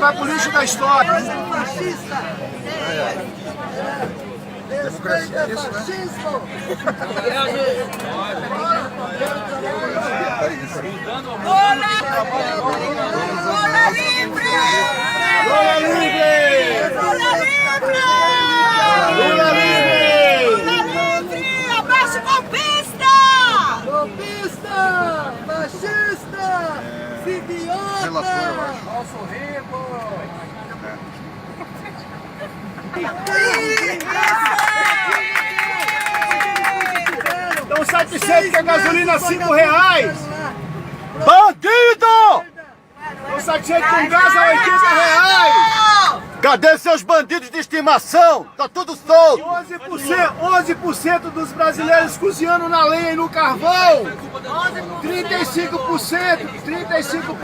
vai pro lixo da história. Democracia é isso, né? Lula livre! Lula livre! Lula livre! Lula livre! Lula livre! Abraço golpista! Golpista! Fascista! Idiota! Relator, eu acho. Falso rico! Estão satisfeitos com a gasolina R$5? Bandido! Estão satisfeitos com gás a R$80? Cadê seus bandidos de estimação? Tá tudo solto! 11% dos brasileiros cozinhando na lenha e no carvão! 35%!